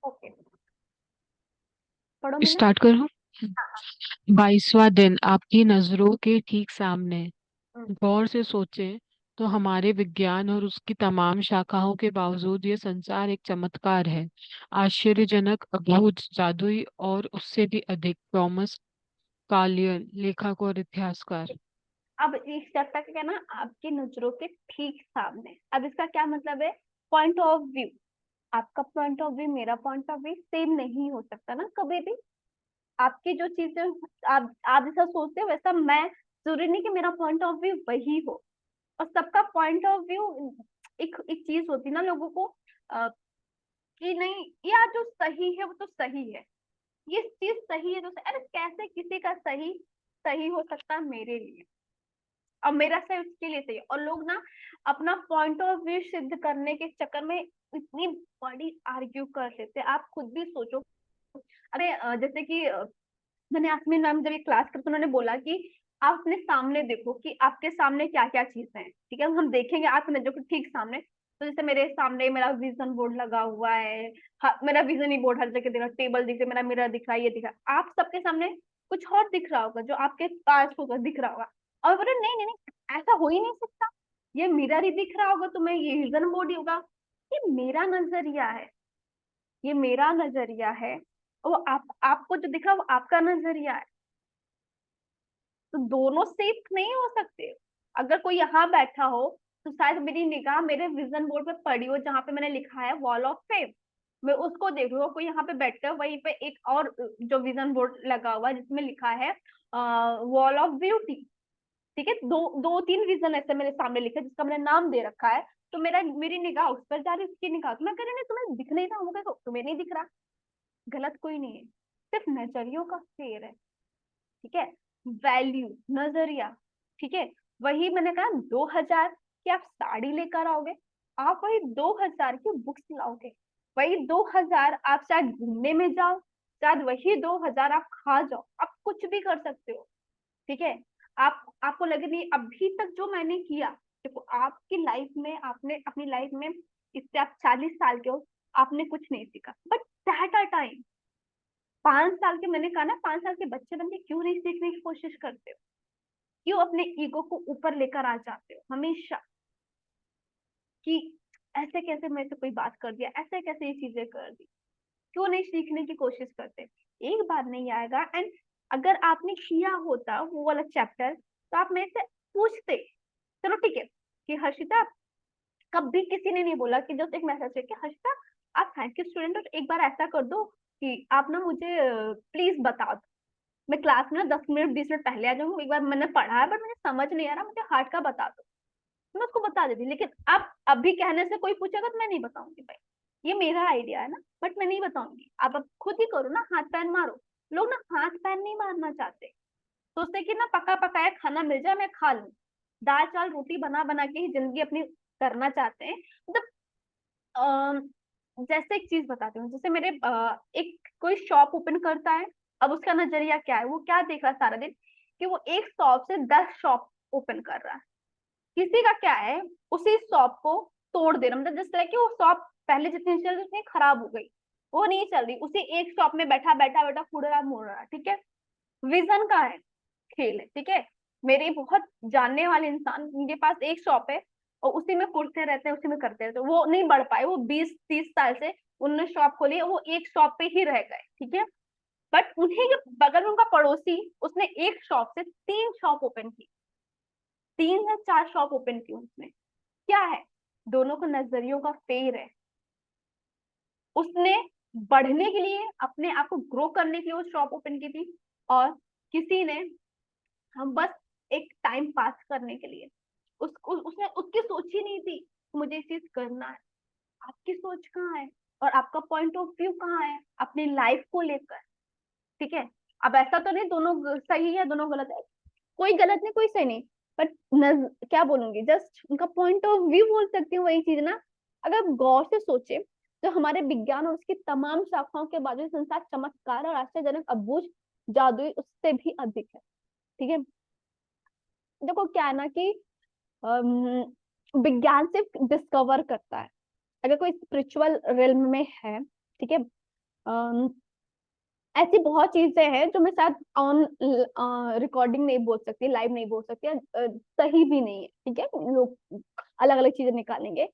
Okay, पढ़ो Meena. Start करो। हाँ हाँ। 22वां दिन आपकी नजरों के ठीक सामने। हम्म, गौर से सोचें तो हमारे विज्ञान और उसकी तमाम शाखाओं के बावजूद ये संसार एक चमत्कार है। आश्चर्यजनक, अद्भुत, जादुई और उससे भी अधिक। टॉमस कालियन, लेखक और इतिहासकार। अब इस चैप्टर का क्या ना, आपकी नजरों के ठीक सामने। अब इसका क्या मतलब है? Point of view. आपका पॉइंट ऑफ व्यू मेरा पॉइंट ऑफ व्यू सेम नहीं हो सकता ना कभी भी। आपकी जो चीजें, आप जैसा सोचते हो वैसा मैं, जरूरी नहीं कि मेरा पॉइंट ऑफ व्यू वही हो। और सबका पॉइंट ऑफ व्यू, एक एक चीज होती है ना लोगों को, कि नहीं यार जो सही है वो तो सही है, ये चीज सही है तो सही। अरे कैसे किसी का सही सही हो सकता है मेरे लिए, और मेरा सही उसके लिए सही है। और लोग ना अपना पॉइंट ऑफ व्यू सिद्ध करने के चक्कर में इतनी बड़ी आर्ग्यू कर लेते हैं। आप खुद भी सोचो। अरे जैसे कि मैंने आसमीन मैम जब ये क्लास करते तो उन्होंने बोला कि आप अपने सामने देखो कि आपके सामने क्या क्या चीजें हैं, ठीक है। हम देखेंगे आपके नजरों के ठीक सामने। तो जैसे मेरे सामने मेरा विजन बोर्ड लगा हुआ है, मेरा विजन ही बोर्ड हर जगह दिख रहा है, टेबल दिख रहा है, मेरा मिरर दिख रहा है, ये दिख रहा है। आप सबके सामने कुछ और दिख रहा होगा जो आपके पास होगा, दिख रहा होगा। और बोले नहीं नहीं नहीं, ऐसा हो ही नहीं सकता, ये मिरर ही दिख रहा होगा तुम्हें, ये विजन बोर्ड ही होगा। ये मेरा नजरिया है, ये मेरा नजरिया है। वो आपको जो दिख रहा है वो आपका नजरिया है। तो दोनों सेफ नहीं हो सकते। अगर कोई यहाँ बैठा हो तो शायद मेरी निगाह मेरे विजन बोर्ड पे पड़ी हो जहां पे मैंने लिखा है वॉल ऑफ फेम, मैं उसको देख रही हूँ। कोई यहाँ पे बैठकर वहीं पे एक और जो विजन बोर्ड लगा हुआ है जिसमें लिखा है वॉल ऑफ ब्यूटी, ठीक है। दो दो तीन विजन ऐसे मेरे सामने लिखा है जिसका मैंने नाम दे रखा है। तो मेरी निगाह उस पर जा रही है, उसकी निगाह तो मैं कह रही नहीं, तुम्हें दिख नहीं रहा होगा, तो तुम्हें नहीं दिख रहा। गलत कोई नहीं है, सिर्फ नजरियों का फेर है, ठीक है। वैल्यू, नजरिया, ठीक है। वही मैंने कहा 2000 की आप साड़ी लेकर आओगे, आप वही 2000 की बुक्स लाओगे, वही 2000 आप शायद घूमने में जाओ, शायद वही 2000 आप खा जाओ, आप कुछ भी कर सकते हो, ठीक है। आपको लगे नहीं अभी तक जो मैंने किया, देखो आपकी लाइफ में, आपने अपनी लाइफ में, इससे आप 40 साल के हो, आपने कुछ नहीं सीखा, बट दैट आर टाइम। 5 साल के, मैंने कहा ना 5 साल के बच्चे बन के क्यों नहीं सीखने की कोशिश करते हो? क्यों अपने ईगो को ऊपर लेकर आ जाते हो हमेशा, कि ऐसे कैसे मेरे से कोई बात कर दिया, ऐसे कैसे ये चीजें कर दी? क्यों नहीं सीखने की कोशिश करते? एक बार नहीं आएगा। एंड अगर आपने किया होता वो वाला चैप्टर तो आप मेरे से पूछते, चलो ठीक है कि हर्षिता, कभी किसी ने नहीं बोला कि जस्ट एक मैसेज है कि हर्षिता आप साइंस के स्टूडेंट हो तो एक बार ऐसा कर दो कि आप ना मुझे प्लीज बता दो, मैं क्लास में ना 10 मिनट 20 मिनट पहले आ जाऊंगी, एक बार मैंने पढ़ा है बट मुझे समझ नहीं आ रहा, मुझे हार्ट का बता दो। तो मैं उसको बता देती, लेकिन आप अभी कहने से कोई पूछेगा तो मैं नहीं बताऊंगी भाई, ये मेरा आइडिया है ना, बट मैं नहीं बताऊंगी। आप अब खुद ही करो ना, हाथ पैर मारो। लोग ना हाथ पैर नहीं मारना चाहते, सोचते कि ना पका पकाया खाना मिल जाए मैं खा लूं, दाल चावल रोटी बना बना के ही जिंदगी अपनी करना चाहते हैं। मतलब जैसे एक चीज बताती हूँ, जैसे मेरे एक कोई शॉप ओपन करता है। अब उसका नजरिया क्या है, वो क्या देख रहा है सारा दिन, कि वो एक शॉप से 10 शॉप ओपन कर रहा है। किसी का क्या है, उसी शॉप को तोड़ देना, मतलब जिस तरह की वो शॉप पहले जितनी चल रही उतनी खराब हो गई, वो नहीं चल रही, उसी एक शॉप में बैठा बैठा बैठा फुड़ रहा मोड़ रहा, ठीक है। विजन का है, खेल है, ठीक है। मेरे बहुत जानने वाले इंसान, उनके पास एक शॉप है और उसी में कुड़ते रहते हैं, उसी में करते रहते हैं, वो नहीं बढ़ पाए, वो 20-30 साल से उन्होंने शॉप खोली, वो एक शॉप पे ही रह गए, ठीक है। बट उन्हीं के बगल में उनका पड़ोसी, उसने एक शॉप से 3 शॉप ओपन की, 3 या 4 शॉप ओपन की उसने। क्या है? दोनों को नजरियों का फेर है। उसने बढ़ने के लिए, अपने आप को ग्रो करने के लिए वो शॉप ओपन की थी, और किसी ने हम बस एक टाइम पास करने के लिए, उसने, उसकी सोच ही नहीं थी मुझे ये चीज करना है। आपकी सोच कहाँ है, और आपका पॉइंट ऑफ व्यू कहाँ है अपनी लाइफ को लेकर, ठीक है। अब ऐसा तो नहीं दोनों सही है दोनों गलत है, कोई गलत नहीं कोई सही नहीं, बट क्या बोलूंगी, जस्ट उनका पॉइंट ऑफ व्यू बोल सकती हूँ, वही चीज ना। अगर गौर से सोचे तो हमारे विज्ञान और उसकी तमाम शाखाओं के बावजूद संसार चमत्कार और आश्चर्यजनक, अबूझ, जादुई उससे भी अधिक है, ठीक है। देखो क्या है ना कि विज्ञान सिर्फ डिस्कवर करता है। अगर कोई स्पिरिचुअल रिल्म में है, ठीक है, ऐसी बहुत चीजें हैं जो मैं शायद ऑन रिकॉर्डिंग नहीं बोल सकती, लाइव नहीं बोल सकती, सही भी नहीं है, ठीक है, लोग अलग अलग चीजें निकालेंगे।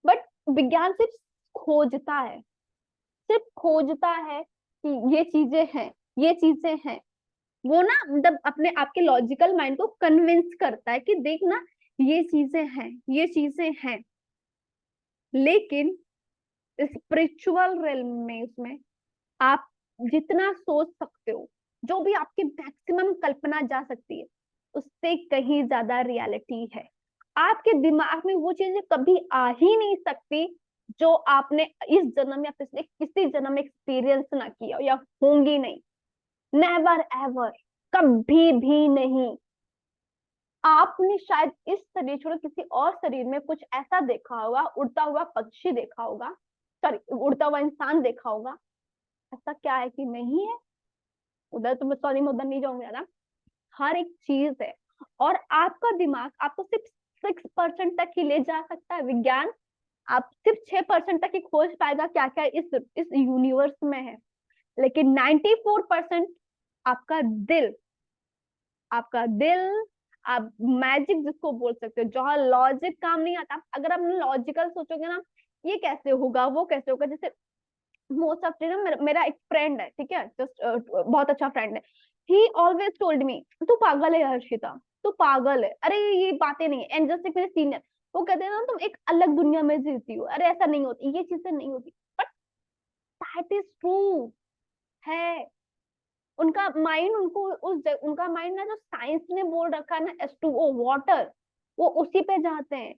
बट विज्ञान सिर्फ खोजता है, सिर्फ खोजता है कि ये चीजें हैं, ये चीजें हैं। वो ना मतलब अपने आपके लॉजिकल माइंड को कन्विंस करता है कि देख ना, ये चीजें हैं, ये चीजें हैं। लेकिन स्पिरिचुअल रेल्म में, उसमें आप जितना सोच सकते हो, जो भी आपकी मैक्सिमम कल्पना जा सकती है, उससे कहीं ज्यादा रियलिटी है। आपके दिमाग में वो चीजें कभी आ ही नहीं सकती जो आपने इस जन्म या पिछले किसी जन्म में एक्सपीरियंस ना किया हो, या होंगी नहीं। नेवर एवर, कभी भी नहीं। आपने शायद इस शरीर छोड़ किसी और शरीर में कुछ ऐसा देखा होगा, उड़ता हुआ पक्षी देखा होगा, सॉरी उड़ता हुआ इंसान देखा होगा। ऐसा क्या है कि नहीं है? उधर तो मैं, सॉरी मैं उधर नहीं जाऊंगी ज्यादा। हर एक चीज है। और आपका दिमाग आपको सिर्फ 6% तक ही ले जा सकता है। विज्ञान आप सिर्फ 6% तक ही खोज पाएगा क्या क्या इस यूनिवर्स में है। लेकिन 94% आपका दिल, आपका दिल, आप मैजिक जिसको बोल सकते हो, जहाँ लॉजिक काम नहीं आता। अगर आप लॉजिकल सोचोगे ना, ये कैसे होगा, वो कैसे होगा, जैसे मोस्ट ऑफ ना मेरा एक फ्रेंड है, ठीक है, जस्ट बहुत अच्छा फ्रेंड है। ही ऑलवेज टोल्ड मी, तू पागल है हर्षिता, तू पागल है, अरे ये बातें नहीं है। एंड जस्ट एक मेरे सीनियर, वो कहते हैं ना तुम एक अलग दुनिया में जीती हो, अरे ऐसा नहीं होती, ये चीजें नहीं होती। बट दैट इज ट्रू है। उनका माइंड, उनका माइंड ना, जो साइंस ने बोल रखा है ना, H2O वाटर, वो उसी पे जाते हैं।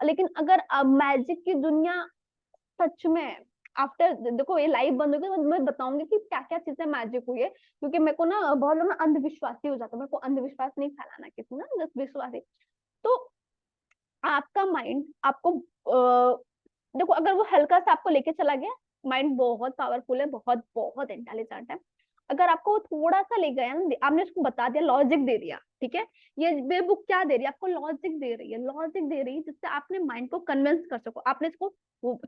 लेकिन अगर मैजिक की दुनिया सच में, आफ्टर देखो ये लाइव बंद होगी तो मैं बताऊंगी कि क्या क्या चीजें मैजिक हुई है। क्योंकि मेरे को ना बहुत लोग ना अंधविश्वासी हो जाते हैं, मेरे को अंधविश्वास नहीं फैलाना किसी ना, जस्ट विश्वासी। तो आपका माइंड आपको देखो, अगर वो हल्का सा आपको लेके चला गया, माइंड बहुत पावरफुल है, बहुत बहुत इंटेलिजेंट है। अगर आपको वो थोड़ा सा ले गया ना, आपने उसको बता दिया, लॉजिक दे दिया, ठीक है। ये बुक क्या दे रही है आपको? लॉजिक दे रही है, लॉजिक दे रही है, जिससे आपने माइंड को कन्विंस कर सको। आपने इसको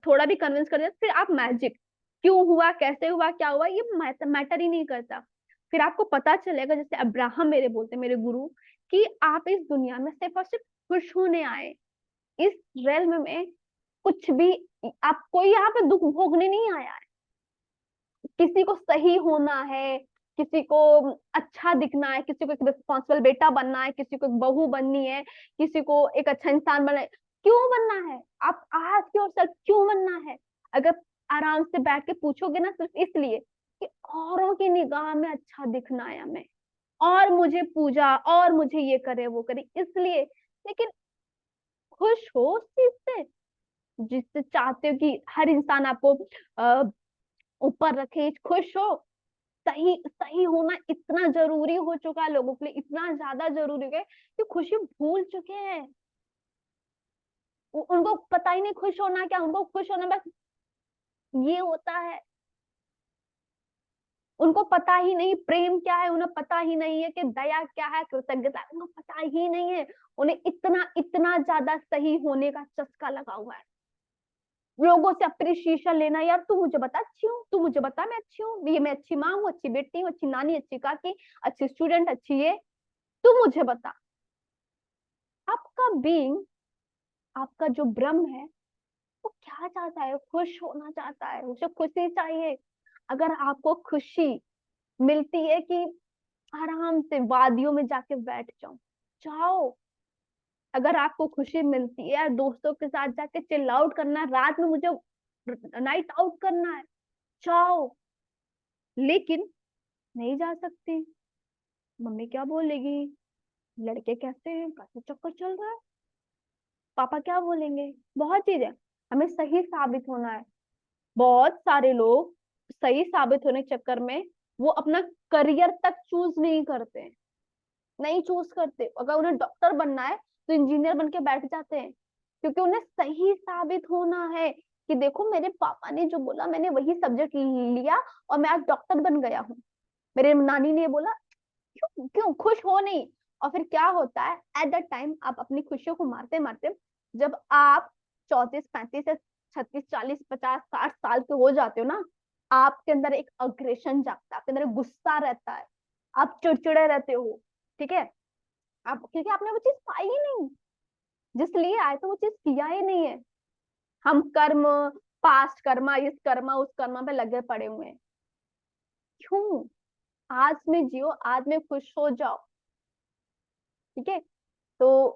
थोड़ा भी कन्विंस कर दिया, फिर आप मैजिक क्यों हुआ, कैसे हुआ, क्या हुआ, ये मैटर ही नहीं करता। फिर आपको पता चलेगा, जैसे अब्राहम मेरे बोलते, मेरे गुरु, कि आप इस दुनिया में सिर्फ और सिर्फ खुश होने आए। इस रेल्म में कुछ भी, आप कोई यहाँ पे दुख भोगने नहीं आया है। किसी को सही होना है, किसी को अच्छा दिखना है, किसी को एक रिस्पॉन्सिबल बेटा बनना है, किसी को एक बहू बननी है, किसी को एक अच्छा इंसान बनना है। क्यों बनना है? आप आस्क योरसेल्फ, क्यों बनना है? अगर आराम से बैठ के पूछोगे ना, सिर्फ इसलिए कि औरों की निगाह में अच्छा दिखना है हमें, और मुझे पूजा, और मुझे ये करे वो करे, इसलिए। लेकिन खुश हो उस चीज से, जिससे चाहते हो कि हर इंसान आपको ऊपर रखे, खुश हो। सही सही होना इतना जरूरी हो चुका है लोगों के लिए, इतना ज्यादा जरूरी है कि खुशी भूल चुके हैं। उनको पता ही नहीं खुश होना क्या, उनको खुश होना बस ये होता है। उनको पता ही नहीं प्रेम क्या है, उन्हें पता ही नहीं है कि दया क्या है, कृतज्ञता, उनको पता ही नहीं है। उन्हें इतना इतना ज्यादा सही होने का चस्का लगा हुआ है। लोगों से अप्रिशिएशन लेना, यार तू मुझे बता अच्छी हूँ, तू मुझे बता मैं अच्छी हूँ, ये मैं अच्छी माँ हूँ, अच्छी बेटी हूँ, अच्छी नानी, अच्छी काकी, अच्छी स्टूडेंट, अच्छी ये, तू मुझे बता। आपका बीइंग, आपका जो ब्रह्म है, वो क्या चाहता है? खुश होना चाहता है, उसे खुशी चाहिए। अगर आपको खुशी मिलती है कि आराम से वादियों में जाके बैठ जाओ, जाओ। अगर आपको खुशी मिलती है दोस्तों के साथ जाके चिल आउट करना, रात में मुझे नाइट आउट करना है, जाओ। लेकिन नहीं जा सकती, मम्मी क्या बोलेगी, लड़के कैसे हैं, कैसे चक्कर चल रहा है, पापा क्या बोलेंगे, बहुत चीजें। हमें सही साबित होना है। बहुत सारे लोग सही साबित होने के चक्कर में वो अपना करियर तक चूज नहीं करते, नहीं चूज करते। अगर उन्हें डॉक्टर बनना है तो इंजीनियर बन के बैठ जाते हैं, क्योंकि उन्हें सही साबित होना है कि देखो मेरे पापा ने जो बोला, मैंने वही सब्जेक्ट लिया और मैं आज डॉक्टर बन गया हूँ। मेरे नानी ने बोला, क्यों क्यों खुश हो नहीं। और फिर क्या होता है, एट द टाइम आप अपनी खुशियों को मारते मारते, जब आप 34 35 से 36 40 50 60 साल के हो जाते हो ना, आपके अंदर एक अग्रेशन जागता है, आपके अंदर एक गुस्सा रहता है, आप चिड़चिड़े रहते हो, ठीक है। आप क्योंकि आपने वो चीज पाई ही नहीं, जिस लिए आए तो वो चीज किया ही नहीं है। हम कर्म, पास्ट कर्मा, इस कर्मा उस कर्मा पे लगे पड़े हुए हैं। क्यों? आज में जियो, आज में खुश हो जाओ, ठीक है। तो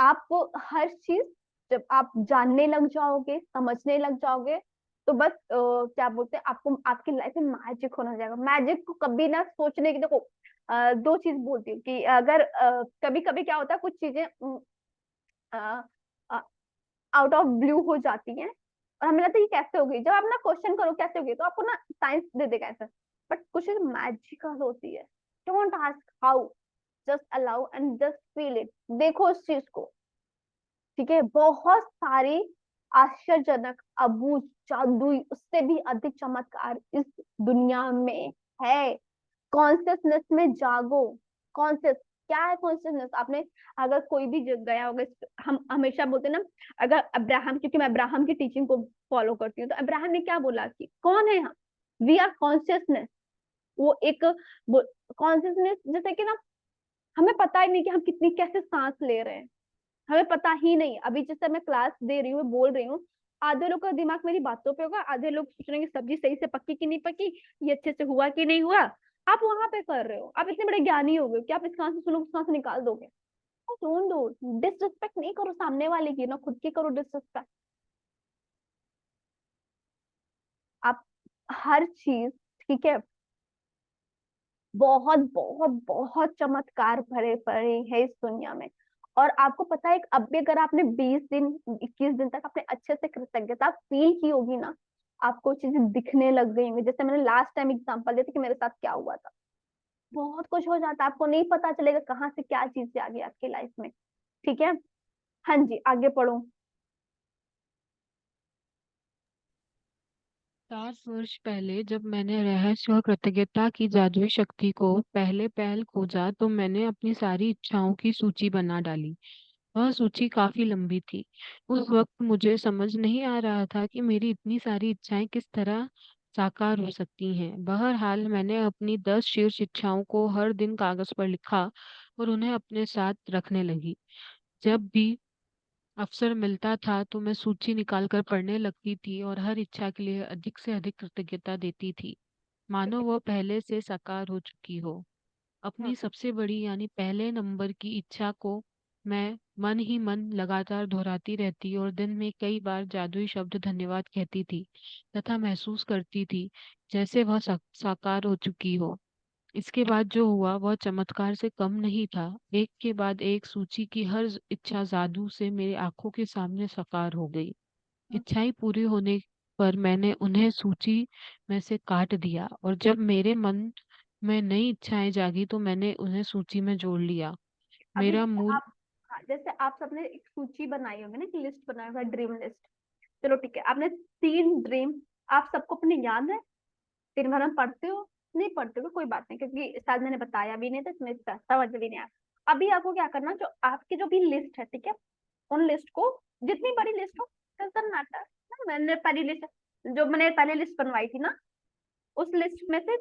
आप हर चीज जब आप जानने लग जाओगे, समझने लग जाओगे, तो बस क्या बोलते हैं, आपको आपकी लाइफ में मैजिक होना जाएगा। मैजिक को कभी ना सोचने की, देखो दो चीज बोलती हूँ कि अगर कभी कभी क्या होता है, कुछ चीजें आउट ऑफ ब्लू हो जाती हैं और हमें लगता है ये कैसे हो गई। जब आप ना क्वेश्चन करो कैसे हो गई, तो आपको ना साइंस दे देगा आंसर। बट कुछ चीज मैजिकल होती है। Don't ask how, just allow and just feel it. देखो उस चीज को, ठीक है। बहुत सारी आश्चर्यजनक, अबूझ, जादुई, उससे भी अधिक चमत्कार इस दुनिया में है। कॉन्शियसनेस में जागो। कॉन्शियस क्या है? कॉन्शियसनेस आपने, अगर कोई भी गया होगा, हम हमेशा बोलते हैं ना, अगर अब्राहम, क्योंकि मैं अब्राहम की टीचिंग को फॉलो करती हूँ, तो अब्राहम ने क्या बोला कि कौन है हम? We are consciousness. वो एक कॉन्शियसनेस, जैसे कि ना, हमें पता ही नहीं कि हम कितनी कैसे सांस ले रहे हैं, हमें पता ही नहीं। अभी जैसे मैं क्लास दे रही हूँ, बोल रही हूँ, आधे लोग का दिमाग मेरी बातों पे होगा, आधे लोग सोच रहे हैं कि सब्जी सही से पक्की कि नहीं पकी, ये अच्छे से हुआ कि नहीं हुआ। आप वहां पे कर रहे हो, आप इतने बड़े ज्ञानी हो गए कि आप इस कान से सुनो, उस कान से निकाल दोगे। डोंट डू डिसरिस्पेक्ट, नहीं करो सामने वाले की, ना खुद की करो डिसरिस्पेक्ट। आप हर चीज, ठीक है, बहुत बहुत बहुत चमत्कार भरे पड़े हैं इस दुनिया में। और आपको पता है, अब भी अगर आपने 20 दिन 21 दिन तक आपने अच्छे से कृतज्ञता फील की होगी ना, आपको चीजें दिखने लग गई होंगी। जैसे मैंने लास्ट टाइम एग्जांपल दिया था कि मेरे साथ क्या हुआ था। बहुत कुछ हो जाता है, आपको नहीं पता चलेगा कहाँ से क्या चीज आ गई आपकी लाइफ में, ठीक है। हाँ जी, आगे पढ़ो। 7 वर्ष पहले जब मैंने रहस्य और कृतज्ञता की जादुई शक्ति को पहले पहल खोजा तो मैंने अपनी सारी इच्छाओं की सूची बना डाली। वह सूची काफी लंबी थी। उस वक्त मुझे समझ नहीं आ रहा था कि मेरी इतनी सारी इच्छाएं किस तरह साकार हो सकती हैं। बहरहाल मैंने अपनी 10 शीर्ष इच्छाओं को हर दिन कागज पर लिखा और उन्हें अपने साथ रखने लगी। जब भी अवसर मिलता था तो मैं सूची निकालकर पढ़ने लगती थी और हर इच्छा के लिए अधिक से अधिक कृतज्ञता देती थी, मानो वह पहले से साकार हो चुकी हो। हम्म, अपनी सबसे बड़ी यानी पहले नंबर की इच्छा को मैं मन ही मन लगातार दोहराती रहती और दिन में कई बार जादुई शब्द धन्यवाद कहती थी तथा महसूस करती थी जैसे वह साकार हो चुकी हो। इसके बाद जो हुआ वह चमत्कार से कम नहीं था। एक के बाद एक सूची की हर इच्छा जादू से मेरी आंखों के सामने साकार हो गई। हम्म। इच्छाएं पूरी होने पर मैंने उन्हें सूची में से काट दिया और जब मेरे मन में नई इच्छाएं जागी तो मैंने उन्हें सूची में जोड़ लिया। अभी मेरा जैसे मूल आप, हाँ, जैसे आप सबने एक सूची बनाई होगी ना, एक लिस्ट बनाया होगा, ड्रीम लिस्ट। चलो ठीक है, आपने 3 ड्रीम, आप सबको अपने याद है? दिन भर में पढ़ते हो? नहीं पढ़ते हो कोई बात नहीं, क्योंकि शायद मैंने बताया भी नहीं था, इसमें समझ भी नहीं आया। अभी आपको क्या करना, जो आपकी जो भी लिस्ट है, ठीक है, उन लिस्ट को, जितनी बड़ी लिस्ट हो, डजंट मैटर। मैंने पहली लिस्ट, जो मैंने पहले लिस्ट बनवाई थी ना, उस लिस्ट में से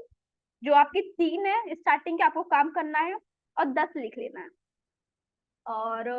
जो आपकी 3 है स्टार्टिंग के, आपको काम करना है और 10 लिख लेना है। और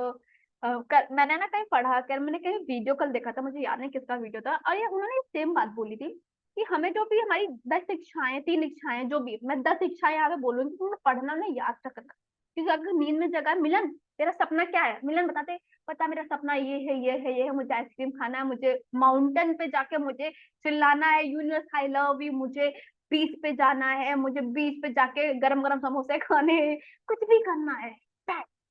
मैंने ना कहीं पढ़ा कर, मैंने कहीं वीडियो कल देखा था, मुझे याद नहीं किसका वीडियो था, और ये उन्होंने सेम बात बोली थी कि हमें जो भी हमारी 10 इच्छाएं, 3 इच्छाएं, जो भी, मैं 10 इच्छाएं यहाँ पे बोलूंगी, तुम्हें पढ़ना ना, याद रखना। क्योंकि अगर नींद में जगा, मिलन तेरा सपना क्या है, मिलन बताते, पता मेरा सपना ये है, ये है, ये है, मुझे आइसक्रीम खाना है, मुझे माउंटेन पे जाके मुझे चिल्लाना है, यूनिवर्स आई लव यू, मुझे बीच पे जाना है, मुझे बीच पे जाके गरम गरम समोसे खाने हैं, कुछ भी करना है,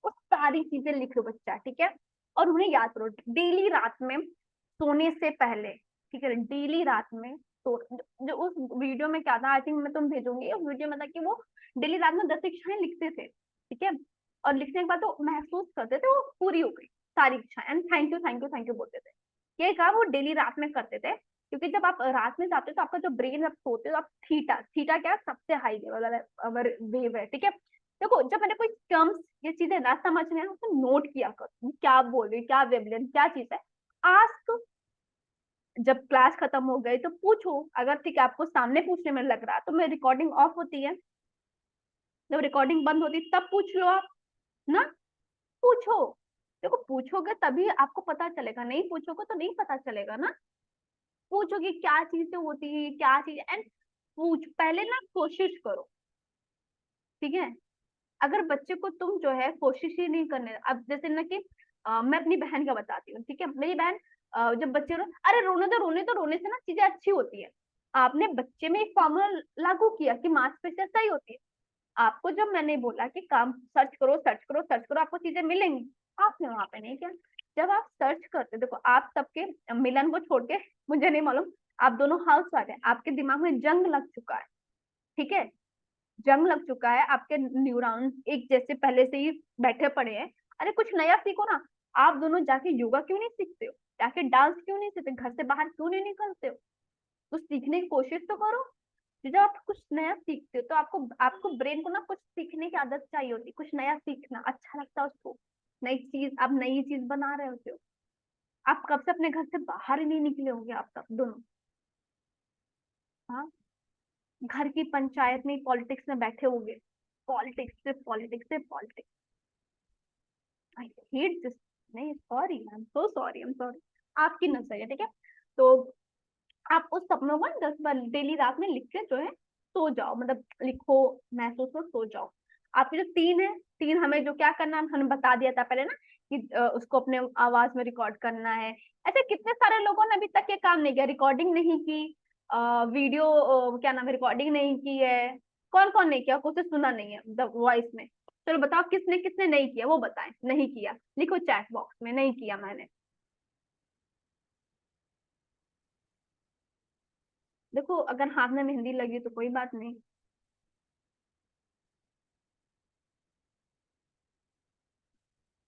वो सारी चीजें लिख लो बच्चा, ठीक है। और उन्हें याद करो डेली रात में सोने से पहले, ठीक है, डेली रात में। तो जो उस वीडियो में क्या था, आई थिंक मैं तुम भेजूंगी, उस वीडियो में था कि वो डेली रात में 10 इच्छाएं लिखते थे, ठीक है। और लिखने के बाद वो महसूस करते थे वो पूरी हो गई सारी इच्छाएं, and thank you thank you thank you बोलते थे। ये काम वो डेली रात में करते थे, क्योंकि जब आप रात में जाते हो तो आपका जो ब्रेन, जब सोते हो तो आप थीटा, थीटा क्या, सबसे हाई लेवल वेव है, ठीक है। देखो जब मैंने कोई टर्म्स, ये चीजें ना समझ में आए, उसको नोट किया करो, क्या बोल रही, क्या वेवलेंथ, क्या चीज है। आस्क जब क्लास खत्म हो गई तो पूछो, अगर ठीक है आपको सामने पूछने में लग रहा तो मैं रिकॉर्डिंग ऑफ होती है, जब रिकॉर्डिंग बंद होती तब पूछ लो आप ना। पूछो, देखो पूछोगे तभी आपको पता चलेगा, नहीं पूछोगे तो नहीं पता चलेगा ना। पूछो कि क्या चीजें होती है, क्या चीज, एंड पूछ पहले ना, कोशिश करो, ठीक है। अगर बच्चे को तुम जो है कोशिश ही नहीं करने, अब जैसे ना कि मैं अपनी बहन का बताती हूँ, ठीक है। मेरी बहन जब बच्चे अरे रोने दो रोने दो, रोने से ना चीजें अच्छी होती है। आपने बच्चे में एक फॉर्मूला लागू किया कि मांसपेशियां सही होती है। आपको जब मैंने बोला कि काम सर्च करो सर्च करो सर्च करो आपको चीजें मिलेंगी, आपने वहां पे नहीं किया। जब आप सर्च करते, देखो आप सबके मिलन को छोड़ के, मुझे नहीं मालूम, आप दोनों हाउस वाइफ है, आपके दिमाग में जंग लग चुका है, ठीक है। जंग लग चुका है, आपके न्यूरॉन्स एक जैसे पहले से ही बैठे पड़े हैं। अरे कुछ नया सीखो ना। आप दोनों जाके योगा क्यों नहीं सीखते हो, जाके डांस क्यों नहीं सीखते, घर से बाहर क्यों नहीं निकलते हो, कुछ सीखने की कोशिश तो करो। जब आप कुछ नया सीखते हो तो आपको आपको ब्रेन को ना कुछ सीखने की आदत चाहिए होती, कुछ नया सीखना अच्छा लगता है उसको। नई चीज, आप नई चीज बना रहे होते हो। आप कब से अपने घर से बाहर ही नहीं निकले होंगे आप तब दोनों। हाँ, घर की पंचायत में पॉलिटिक्स में बैठे होंगे, पॉलिटिक्स से पॉलिटिक्स से पॉलिटिक्स। I hate this. नहीं, sorry, I am so sorry, I am sorry. आपकी नजर है, ठीक है। तो आप उस सपनों को 10 बार डेली रात में लिख के जो है सो जाओ, मतलब लिखो, महसूस में सो जाओ। आपके जो तीन है, तीन हमें जो क्या करना है हमने बता दिया था पहले ना, कि उसको अपने आवाज में रिकॉर्ड करना है। ऐसे कितने सारे लोगों ने अभी तक ये काम नहीं किया, रिकॉर्डिंग नहीं की, वीडियो क्या नाम है, रिकॉर्डिंग नहीं की है। कौन कौन नहीं किया, कुछ सुना नहीं है द वॉइस में। चलो बताओ किसने किसने नहीं किया, वो बताएं। नहीं किया लिखो चैट बॉक्स में, नहीं किया मैंने। देखो अगर हाथ में मेहंदी लगी तो कोई बात नहीं।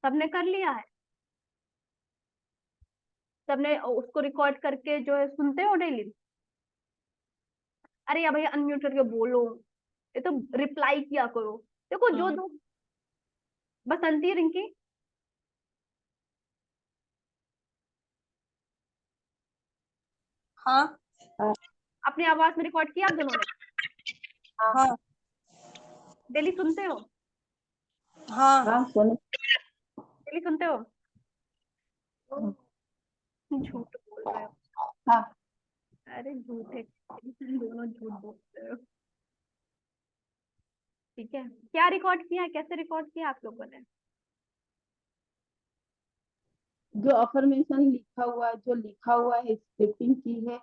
सबने कर लिया है, सबने उसको रिकॉर्ड करके जो है सुनते हो डेली। अरे या भैया अनम्यूट करके बोलो, ये तो रिप्लाई किया करो। देखो जो हाँ। दो, बसंती रिंकी, हाँ अपनी आवाज में रिकॉर्ड किया आप दोनों ने, हाँ डेली सुनते हो, हाँ हाँ सुन डेली सुनते हो। झूठ बोल रहे हो, हाँ। अरे झूठे, तुम दोनों झूठ बोलते हो। ठीक है, क्या रिकॉर्ड किया, कैसे रिकॉर्ड किया आप लोगों ने। जो अफर्मेशन लिखा हुआ है स्क्रिप्टिंग की है,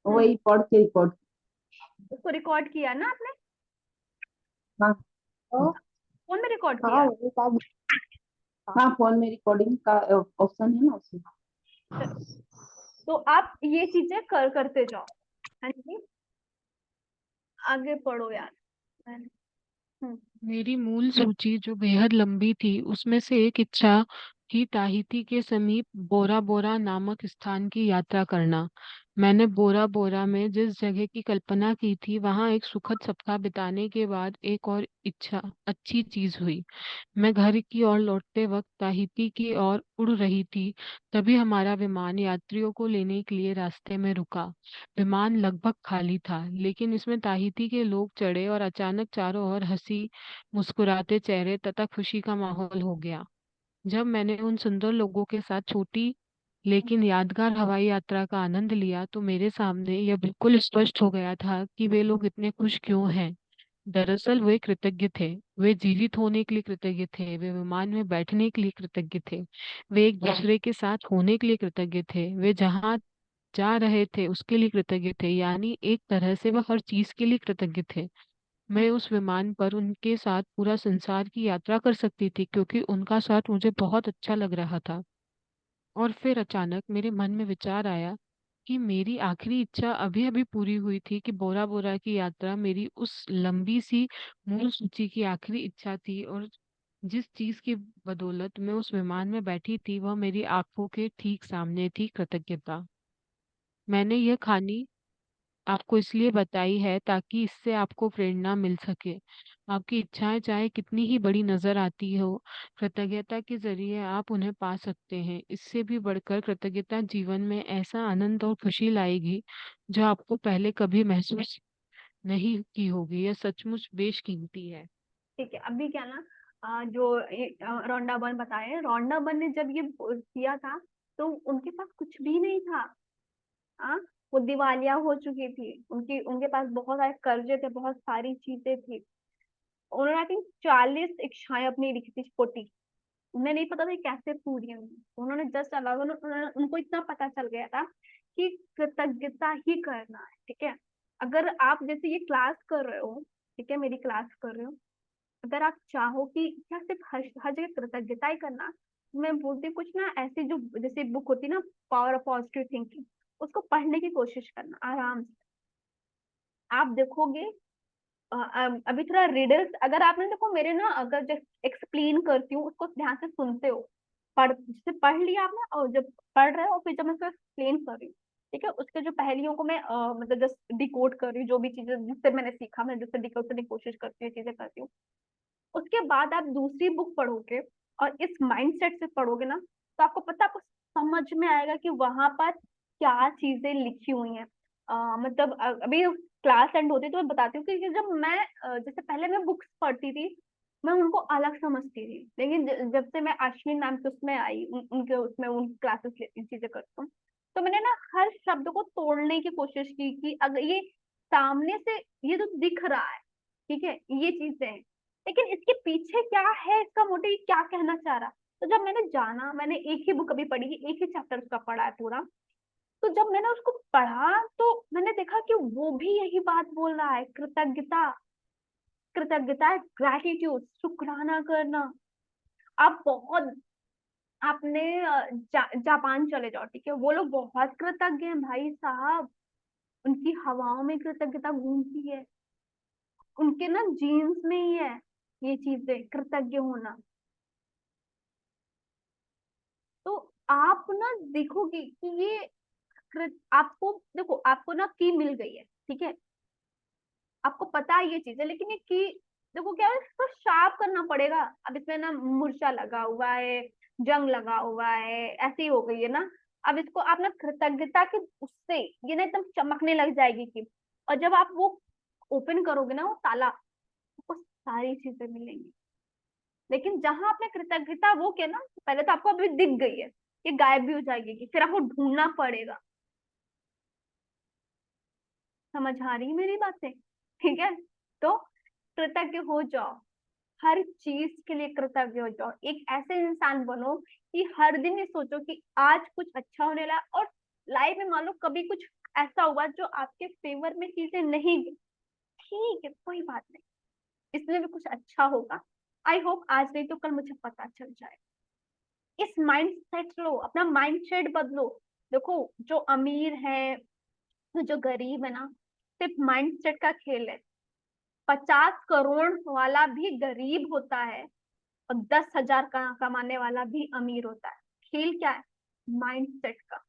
हम्म, वही पढ़ के रिकॉर्ड। उसको रिकॉर्ड किया ना आपने, हाँ तो फोन में रिकॉर्ड हाँ किया। वो काम। हाँ फोन में रिकॉर्डिंग का ऑप्शन है ना उसमें। तो आप ये चीजें करते जाओ। हाँ जी, आगे पढ़ो यार। हम्म, मेरी मूल सूची जो बेहद लंबी थी उसमें से एक इच्छा थी ताहिती के समीप बोरा बोरा नामक स्थान की यात्रा करना। मैंने बोरा बोरा में जिस जगह की कल्पना की थी वहां एक सुखद सप्ताह बिताने के बाद एक और इच्छा अच्छी चीज हुई। मैं घर की ओर लौटते वक्त ताहिती की ओर उड़ रही थी, तभी हमारा विमान यात्रियों को लेने के लिए रास्ते में रुका। विमान लगभग खाली था, लेकिन इसमें ताहिती के लोग चढ़े और अचानक चारों ओर हंसी मुस्कुराते चेहरे तथा खुशी का माहौल हो गया। जब मैंने उन सुंदर लोगों के साथ छोटी लेकिन यादगार हवाई यात्रा का आनंद लिया तो मेरे सामने यह बिल्कुल स्पष्ट हो गया था कि वे लोग इतने खुश क्यों हैं। दरअसल वे कृतज्ञ थे। वे जीवित होने के लिए कृतज्ञ थे, वे विमान में बैठने के लिए कृतज्ञ थे, वे एक दूसरे के साथ होने के लिए कृतज्ञ थे, वे जहाँ जा रहे थे उसके लिए कृतज्ञ थे, यानी एक तरह से वह हर चीज के लिए कृतज्ञ थे। मैं उस विमान पर उनके साथ पूरा संसार की यात्रा कर सकती थी क्योंकि उनका साथ मुझे बहुत अच्छा लग रहा था। और फिर अचानक मेरे मन में विचार आया कि मेरी आखिरी इच्छा अभी अभी पूरी हुई थी, कि बोरा बोरा की यात्रा मेरी उस लंबी सी मूल सूची की आखिरी इच्छा थी, और जिस चीज की बदौलत मैं उस विमान में बैठी थी वह मेरी आंखों के ठीक सामने थी, कृतज्ञता। मैंने यह खानी आपको इसलिए बताई है ताकि इससे आपको प्रेरणा मिल सके। आपकी इच्छाएं चाहे कितनी ही बड़ी नजर आती हो, कृतज्ञता के जरिए आप उन्हें पा सकते हैं। इससे भी बढ़कर कृतज्ञता जीवन में ऐसा आनंद और खुशी लाएगी जो आपको पहले कभी महसूस नहीं की होगी। यह सचमुच बेशकीमती है। ठीक है, अभी क्या ना, रोंडा बर्न बताए, रोंडा बर्न ने जब ये किया था तो उनके पास कुछ भी नहीं था। हाँ, वो दिवालिया हो चुकी थी, उनके पास बहुत सारे कर्जे थे, बहुत सारी चीजें थी। उन्होंने आई थिंक 40 इच्छाएं अपनी लिखी थी, 40। उन्हें नहीं पता था कि कैसे पूरी होंगी। उन्होंने जस्ट अलाउ, उनको इतना पता चल गया था कि कृतज्ञता ही करना है। ठीक है, अगर आप जैसे ये क्लास कर रहे हो, ठीक है, मेरी क्लास कर रहे हो, अगर आप चाहो कि क्या सिर्फ हर जगह कृतज्ञता ही करना, मैं बोलती हूँ कुछ ना ऐसी जो जैसे बुक होती है ना, पावर ऑफ पॉजिटिव थिंकिंग, उसको पढ़ने की कोशिश करना आराम से। आप देखोगे अभी थोड़ा रिडल्स, अगर आपने देखो मेरे ना, अगर जब एक्सप्लेन करती हूँ उसको ध्यान से सुनते हो, जैसे पढ़ लिया आपने, और जब पढ़ रहे हो फिर जब मैं उसको एक्सप्लेन कर रही हूँ, ठीक है, उसके जो पहेलियों को मैं मतलब जस्ट डिकोड कर रही हूँ, जो भी चीजें जिससे मैंने सीखा, मैं जिससे डिकोड करने की कोशिश करती हूँ, चीजें करती हूँ। उसके बाद आप दूसरी बुक पढ़ोगे और इस माइंडसेट से पढ़ोगे ना, तो आपको पता, आपको समझ में आएगा कि वहां पर क्या चीजें लिखी हुई हैं। मतलब अभी क्लास एंड होती है तो मैं बताती हूँ कि जब मैं जैसे पहले मैं बुक्स पढ़ती थी, मैं उनको अलग समझती थी, लेकिन जब से मैं अश्विन मैम के उसमें आई, उनके उसमें उन क्लासेस लेती हूँ, चीजें करती हूँ, तो मैंने ना हर शब्द को तोड़ने की कोशिश की कि अगर ये सामने से ये तो दिख रहा है, ठीक है, ये चीजें हैं, लेकिन इसके पीछे क्या है, इसका मोटिव क्या कहना चाह रहा। तो जब मैंने जाना, मैंने एक ही बुक अभी पढ़ी, एक ही चैप्टर उसका पढ़ा है पूरा, तो जब मैंने उसको पढ़ा तो मैंने देखा कि वो भी यही बात बोल रहा है, कृतज्ञता। कृतज्ञता है ग्रैटिट्यूड, शुक्राना करना। आप बहुत, आपने जापान चले जाओ, ठीक है, वो लोग बहुत कृतज्ञ हैं भाई साहब। उनकी हवाओं में कृतज्ञता घूमती है, उनके ना जीन्स में ही है ये चीजें, कृतज्ञ होना। तो आप ना देखोगे कि ये आपको देखो, आपको ना की मिल गई है, ठीक है, आपको पता है ये चीज है, लेकिन ये की देखो क्या है, इसको शार्प करना पड़ेगा। अब इसमें ना मुर्चा लगा हुआ है, जंग लगा हुआ है, ऐसी हो गई है ना। अब इसको आप ना कृतज्ञता के उससे ये ना एकदम चमकने लग जाएगी कि, और जब आप वो ओपन करोगे ना वो ताला, आपको सारी चीजें मिलेंगी। लेकिन जहां आपने कृतज्ञता वो किया ना, पहले तो आपको अभी दिख गई है, ये गायब भी हो जाएगी, कि फिर आपको ढूंढना पड़ेगा। समझ आ रही है मेरी बातें? ठीक है, तो कृतज्ञ हो जाओ, हर चीज के लिए कृतज्ञ हो जाओ। एक ऐसे इंसान बनो कि हर दिन ये सोचो कि आज कुछ अच्छा होने लगा, और लाइफ में मान लो कभी कुछ ऐसा हुआ जो आपके फेवर में चीजें नहीं गई, ठीक है, कोई बात नहीं, इसमें भी कुछ अच्छा होगा। आई होप आज नहीं तो कल मुझे पता चल जाए। इस माइंड सेट लो, अपना माइंड सेट बदलो। देखो, जो अमीर है, जो गरीब है ना, सिर्फ माइंड सेट का खेल है। 50 करोड़ वाला भी गरीब होता है, और 10,000 का कमाने वाला भी अमीर होता है। खेल क्या है? माइंड सेट का।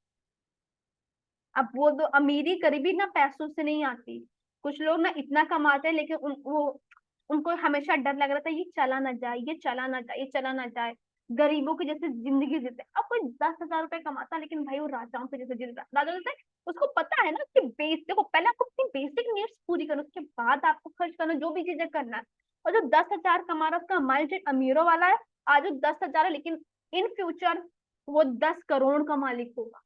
अब वो तो अमीरी गरीबी ना पैसों से नहीं आती। कुछ लोग ना इतना कमाते हैं, लेकिन उनको हमेशा डर लग रहा था ये चला ना जाए, ये चला ना जाए, ये चला ना जाए। गरीबों की जैसे जिंदगी जीते। अब कोई 10,000 रुपए कमाता, लेकिन भाई वो राजाओं के जैसे जी रहा, राजा जैसे, उसको पता है ना कि बेस, देखो पहले आपको अपनी बेसिक नीड्स पूरी करना, उसके बाद आपको खर्च करना जो भी चीजें करना है। और जो 10,000 कमा रहा है उसका माइंडसेट अमीरों वाला है। आज वो 10,000 है, लेकिन इन फ्यूचर वो 10 करोड़ का मालिक होगा।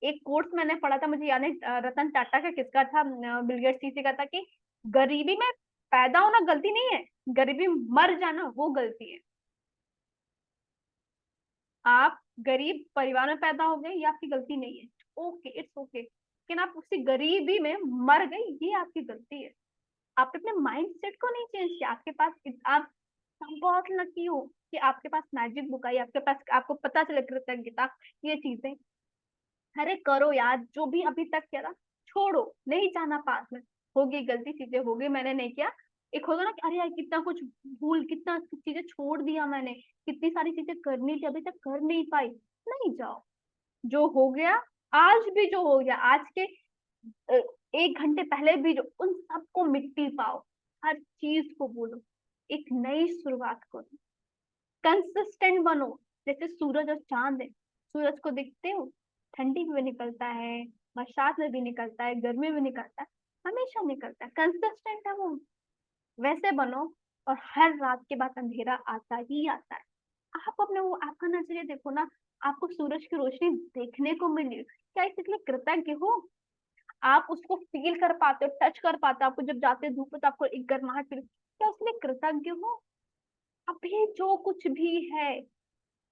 एक कोर्स मैंने पढ़ा था, मुझे याद नहीं रतन टाटा का किसका था, बिल गेट्स किसी का था, कि गरीबी में पैदा होना गलती नहीं है, गरीबी में मर जाना वो गलती है। आप गरीब परिवार में पैदा हो गए, ये आपकी गलती नहीं है, ओके, इट्स ओके, लेकिन आप उसी गरीबी में मर गए, ये आपकी गलती है। आपने अपने माइंड सेट को नहीं चेंज किया। आपके पास आप बहुत लकी हो कि आपके पास मैजिक बुक आई, आपके पास, आपको पता चले कृतज्ञता, ये चीजें। अरे करो यार, जो भी अभी तक किया था छोड़ो, नहीं जाना पास में। होगी गलती, चीजें होगी, मैंने नहीं किया। एक होगा ना कि अरे यार कितना कुछ भूल, कितना चीजें छोड़ दिया मैंने, कितनी सारी चीजें करनी थी अभी तक कर नहीं पाई। नहीं जाओ, जो हो गया, आज भी जो हो गया, आज के 1 घंटे पहले भेजो, उन सबको मिट्टी पाओ, हर चीज को बोलो, एक नई शुरुआत करो, कंसिस्टेंट बनो। जैसे सूरज और चांद है, सूरज को देखते हो, ठंडी में भी निकलता है, बरसात में भी निकलता है, गर्मी में निकलता है, हमेशा निकलता है, कंसिस्टेंट है वो। वैसे बनो, और हर रात के बाद अंधेरा आता ही आता है। आप अपने वो आपका नजरिया देखो ना, आपको सूरज की रोशनी देखने को मिली, क्या इसलिए कृतज्ञ हो? आप उसको फील कर पाते हो, टच कर पाते हो, आपको जब जाते हो धूप में तो आपको एक गर्माहट फील, क्या उसके कृतज्ञ हो? अभी जो कुछ भी है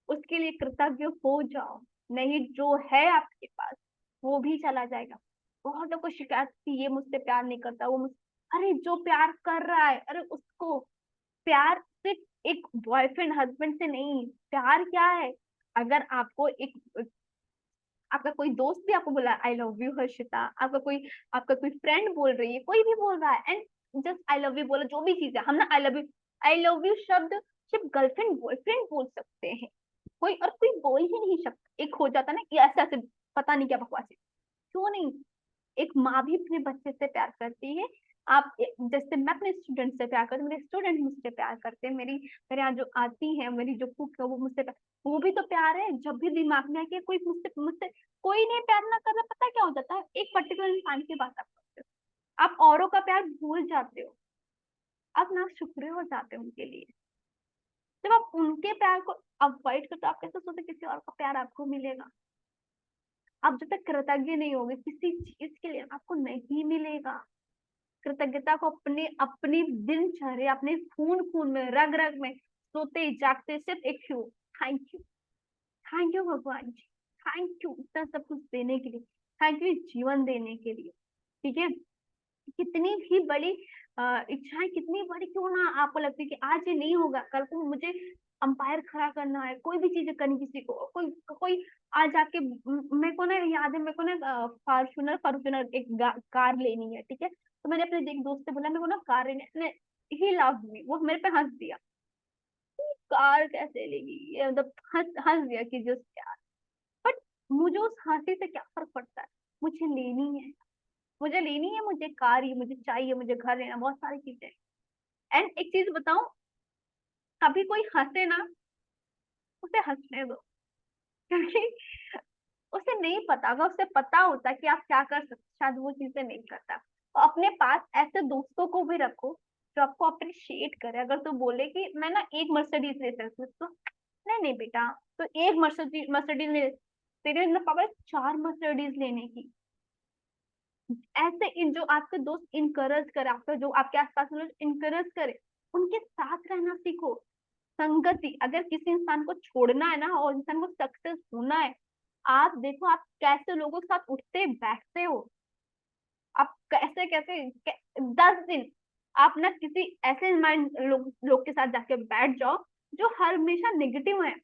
उसके लिए कृतज्ञ हो जाओ। नहीं, जो है आपके पास वो भी चला जाएगा। बहुत लोग को शिकायत की, ये मुझसे प्यार नहीं करता, वो मुझसे, अरे जो प्यार कर रहा है, अरे उसको, प्यार सिर्फ एक बॉयफ्रेंड हस्बैंड से नहीं, प्यार क्या है? अगर आपको एक, आपका कोई दोस्त भी आपको बोला आई लव यू हर्षिता, आपका कोई फ्रेंड बोल रही है, कोई भी बोल रहा है, and just I love you बोला, जो भी चीज है, हम ना आई लव यू शब्द सिर्फ गर्लफ्रेंड बॉयफ्रेंड बोल सकते हैं, कोई और कोई बोल ही नहीं सकता। एक हो जाता ना कि ऐसे ऐसे, पता नहीं क्या बकवास है, क्यों नहीं? एक माँ भी अपने बच्चे से प्यार करती है। जैसे मैं अपने स्टूडेंट से प्यार करती हूँ, मेरे स्टूडेंट मुझसे प्यार करते हैं, मेरे यहाँ जो आती है, मेरी जो कुक है वो मुझसे वो भी तो प्यार है। जब भी दिमाग में आके कोई मुझसे मुझसे कोई नहीं प्यार ना कर रहा, पता क्या हो जाता है, एक पर्टिकुलर इंसान की बात आप करते हो, आप औरों का प्यार भूल जाते हो, आप ना शुक्र हो जाते हो उनके लिए। जब आप उनके प्यार को अवॉइड करते हो, आप कैसे सोचते किसी और का प्यार आपको मिलेगा? आप जब तक कृतज्ञ नहीं होगे किसी चीज के लिए, आपको नहीं मिलेगा। कृतज्ञता को अपने अपनी दिनचर्या, अपने खून खून में, रग रग में, सोते जागते सिर्फ एक ही, थैंक यू, थैंक यू भगवान जी, थैंक यू इतना सब कुछ देने के लिए, थैंक यू जीवन देने के लिए। ठीक है, कितनी भी बड़ी इच्छाएं कितनी बड़ी क्यों ना आपको लगती है कि आज ये नहीं होगा, कल को मुझे अंपायर खड़ा करना है, कोई भी चीजें करनी, किसी को कोई कोई आज आके मेरे को ना याद है, मेरे को ना फॉर्च्यूनर फॉर्च्यूनर एक कार लेनी है, ठीक है, तो मैंने अपने एक दोस्त से बोला मेरे को ना कार लेनी है, ही लव मी, वो मेरे पे हंस दिया, कार कैसे लेगी ये, मतलब हंस हंस दिया कि जस्ट यार, बट मुझे उस हंसी से क्या फर्क पड़ता है? मुझे लेनी है, मुझे लेनी है, मुझे कार ही मुझे चाहिए, मुझे घर लेना, बहुत सारी चीजें। एंड एक चीज बताऊं, कभी कोई हंसे ना, उसे हंसने दो, क्योंकि उसे नहीं पता, अगर उसे पता होता कि आप क्या कर सकते, शायद वो चीजें नहीं करता। तो अपने पास ऐसे दोस्तों को भी रखो जो आपको अप्रिशिएट करे। अगर तू बोले कि मैं ना एक मर्सिडीज ले सकती हूँ, तो नहीं नहीं बेटा, तो एक मर्सिडीज मर्सिडीज ले, तेरे अंदर पावर 4 मर्सिडीज लेने की। ऐसे इन जो आपके दोस्त इनकरेज करे, आपका जो आपके आसपास लोग इनकरेज करे, उनके साथ रहना सीखो। संगति, अगर किसी इंसान को छोड़ना है ना और इंसान को सक्सेस होना है, आप देखो आप कैसे लोगों के साथ उठते बैठते हो, आप कैसे कैसे 10 दिन आप ना किसी ऐसे माइंड लोग के साथ जाके बैठ जाओ जो हर हमेशा नेगेटिव है,